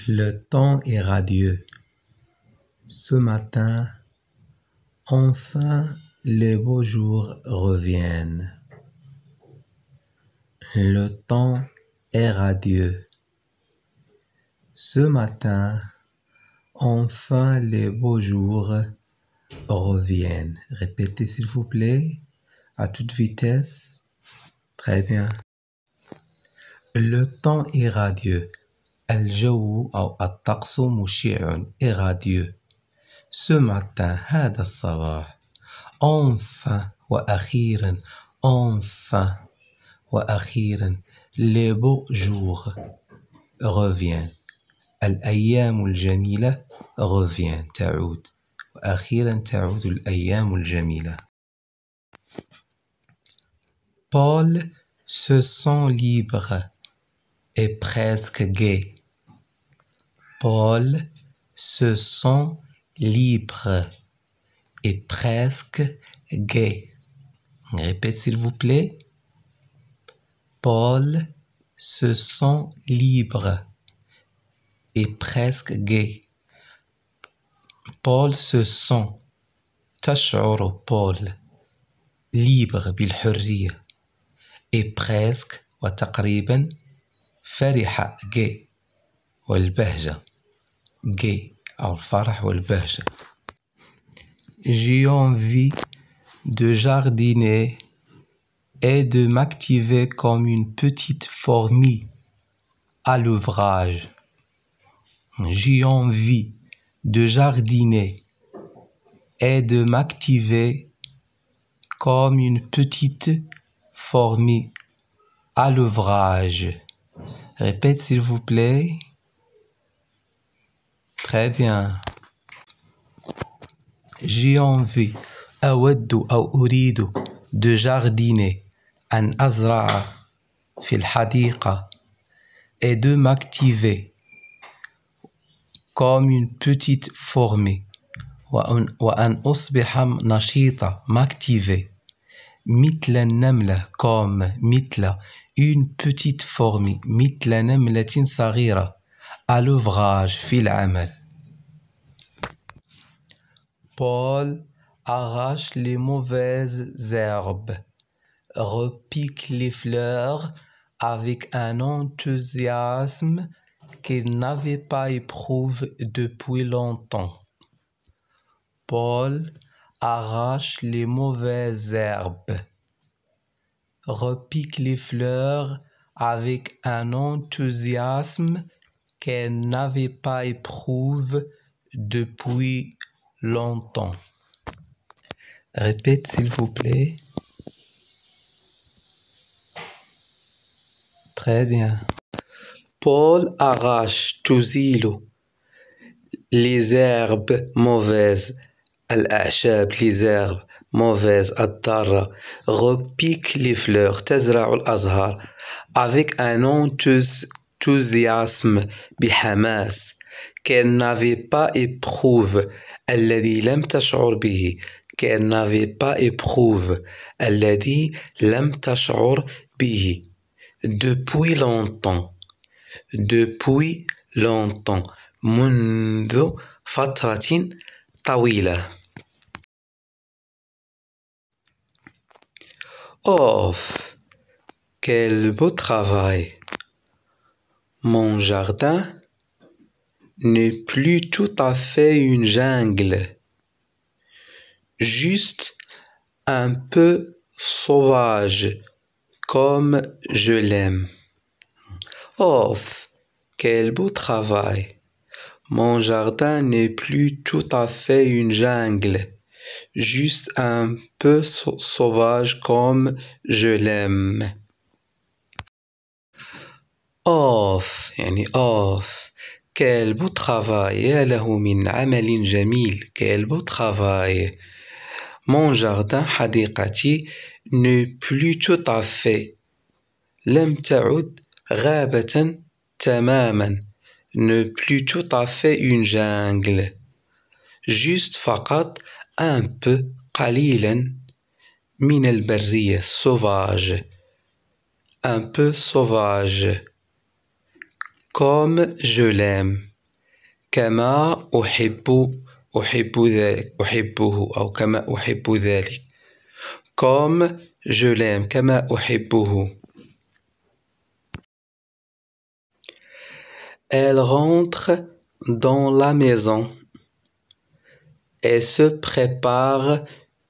Le temps est radieux. Ce matin, enfin les beaux jours reviennent. Le temps est radieux. Ce matin, enfin les beaux jours reviennent. Répétez s'il vous plaît, à toute vitesse. Très bien. Le temps est radieux. الجو أو الطقس مشع راديو. Ce matin, هذا الصباح. Enfin وأخيرا. Enfin وأخيرا. Les beaux jours reviennent. الأيام الجميلة revient. تعود. وأخيرا تعود الأيام الجميلة. Paul se sent libre et presque gai. Paul se sent libre et presque gai. Répète s'il vous plaît. Paul se sent libre et presque gai. Paul se sent تشعر بول libre بالحرية et presque وتقريبا فرح gai والبهجة gai أو الفرح والبهجة. J'ai envie de jardiner et de m'activer comme une petite fourmi à l'ouvrage. J'ai envie de jardiner et de m'activer comme une petite fourmi à l'ouvrage. Répète s'il vous plaît. Très bien. J'ai envie أود أو أريد de jardiner أن أزرع في الحديقة et de m'activer comme une petite fourmi وأن أصبح نشيطة m'activer مثل النملة comme مثل une petite fourmi مثل نملة صغيرة à l'ouvrage في العمل. Paul arrache les mauvaises herbes, repique les fleurs avec un enthousiasme qu'il n'avait pas éprouvé depuis longtemps. Paul arrache les mauvaises herbes, repique les fleurs avec un enthousiasme qu'elle n'avait pas éprouvé depuis longtemps. Répète s'il vous plaît. Très bien. Paul arrache تزيل les herbes mauvaises الأعشاب les herbes mauvaises الضارة repique les fleurs تزرع الأزهار avec un enthousiasme بحماس qu'elle n'avait pas éprouvé الذي لم تشعر به qu'elle n'avait pas éprouvé الذي لم تشعر به depuis longtemps منذ فترة طويلة. Oh, quel beau travail! Mon jardin n'est plus tout à fait une jungle, juste un peu sauvage comme je l'aime. Oh, quel beau travail! Mon jardin n'est plus tout à fait une jungle, juste un peu sauvage comme je l'aime. Oh, يعني quel beau travail! يا له من عمل جميل. Quel beau travail! Mon jardin حديقتي n'est plus tout à fait. لم تعد غابة تماما. Ne plus tout à fait une jungle. Juste فقط un peu قليلا من البرية sauvage. Un peu sauvage. Comme je l'aime. كما أحب ذلك أحبه أو كما أحب ذلك comme je l'aime كما أحبه. Elle rentre dans la maison et se prépare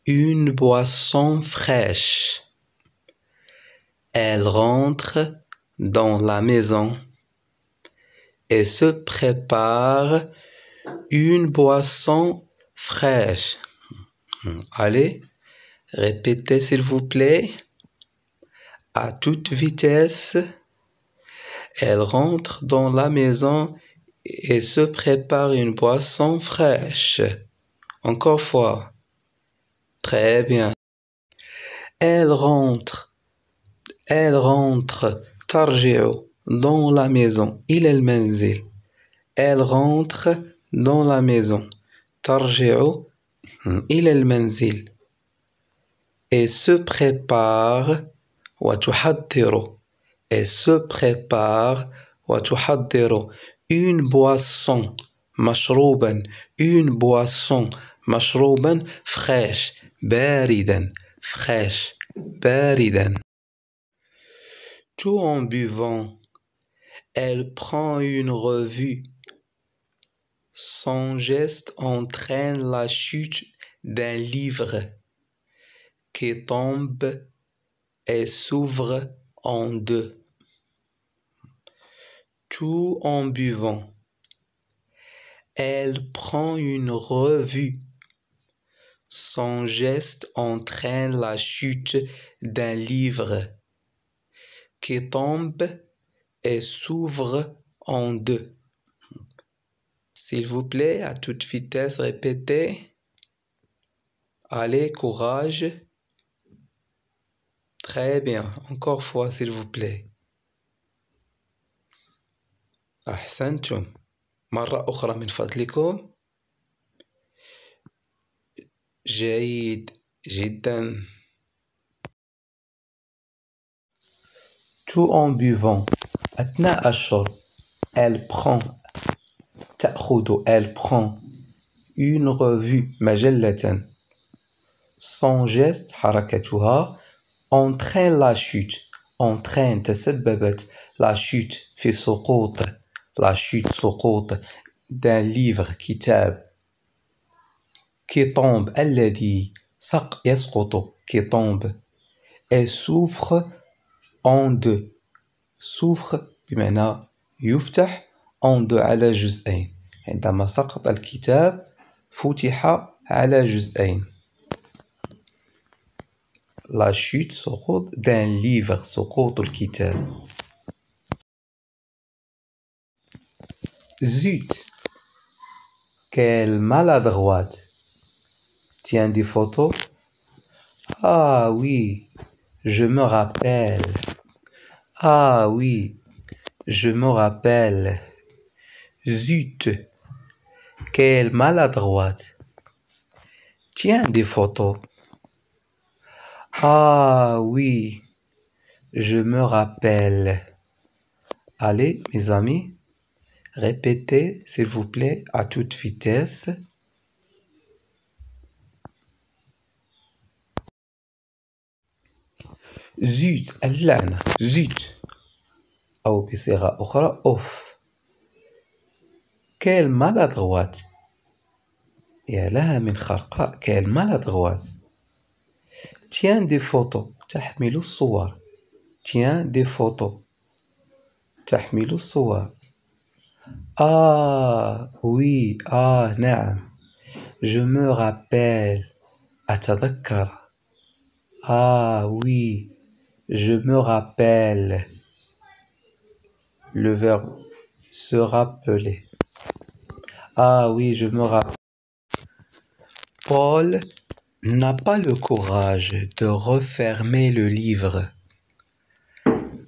une boisson fraîche. Elle rentre dans la maison et se prépare une boisson fraîche. Allez, répétez s'il vous plaît à toute vitesse. Elle rentre dans la maison et se prépare une boisson fraîche. Encore fois. Très bien. Elle rentre ترجع dans la maison إلى المنزل. Elle rentre dans la maison ترجع إلى المنزل et se prépare وتحضر et se prépare وتحضر une boisson مشروبا une boisson مشروبا fraîche باردا fraîche باردا. Tout en buvant, elle prend une revue. Son geste entraîne la chute d'un livre qui tombe et s'ouvre en deux. Tout en buvant, elle prend une revue. Son geste entraîne la chute d'un livre qui tombe et s'ouvre en deux. S'il vous plaît, à toute vitesse, répétez. Allez, courage. Très bien. Encore fois, s'il vous plaît. أحسنتم. مرة أخرى من فضلكم. جيد جدا. Tout en buvant. أثناء الشرب. Elle prend. تأخذ. Elle prend. Une revue. مجلة. Son geste. حركتها. Entraîne la chute. Entraîne. تسببت. La chute. في سقوط. La chute. سقوط. D'un livre. كتاب. Qui tombe. الذي. يسقط. Qui tombe. Et s'ouvre en deux. s'ouvre بمعنى يفتح en deux على جزئين. عندما سقط الكتاب فتح على جزئين. La chute سقوط d'un livre. سقوط الكتاب. Zut! Quelle maladroite! Tiens des photos? Ah oui, je me rappelle. Ah oui, je me rappelle. Zut! Quelle maladroite! Tiens des photos. Ah oui, je me rappelle. Allez, mes amis, répétez, s'il vous plaît, à toute vitesse. Zut, اللعنة. Zut. أو بصيغة أخرى أوف. Quelle maladroite. يا لها من خرقاء. Quelle maladroite. Tiens des photos. تحمل الصور. Tiens des photos. تحمل الصور. Ah oui. Ah نعم. Je me rappelle. أتذكر. Ah oui. Je me rappelle. Le verbe se rappeler. Ah oui, je me rappelle. Paul n'a pas le courage de refermer le livre.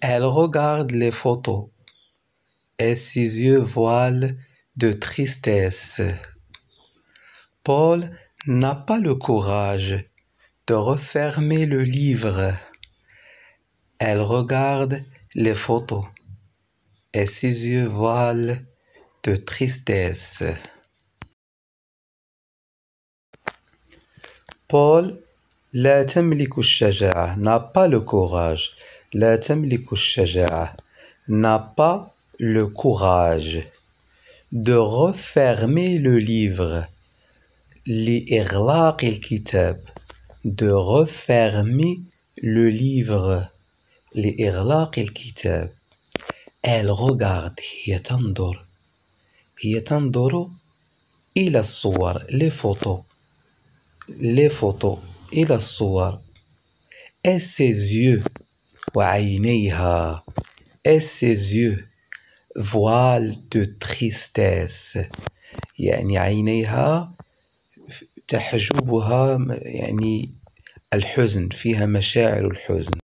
Elle regarde les photos et ses yeux voilent de tristesse. Paul n'a pas le courage de refermer le livre. Elle regarde les photos et ses yeux voilent de tristesse. بول لا تملك الشجاعة n'a pas le courage. لا تملك الشجاعة n'a pas le courage de refermer le livre لإغلاق الكتاب. de refermer le livre لإغلاق الكتاب. Elle regarde هي تنظر إلى الصور les photos إلى الصور. et ses yeux وعينيها et ses yeux voile de tristesse يعني عينيها تحجبها يعني الحزن فيها مشاعر الحزن.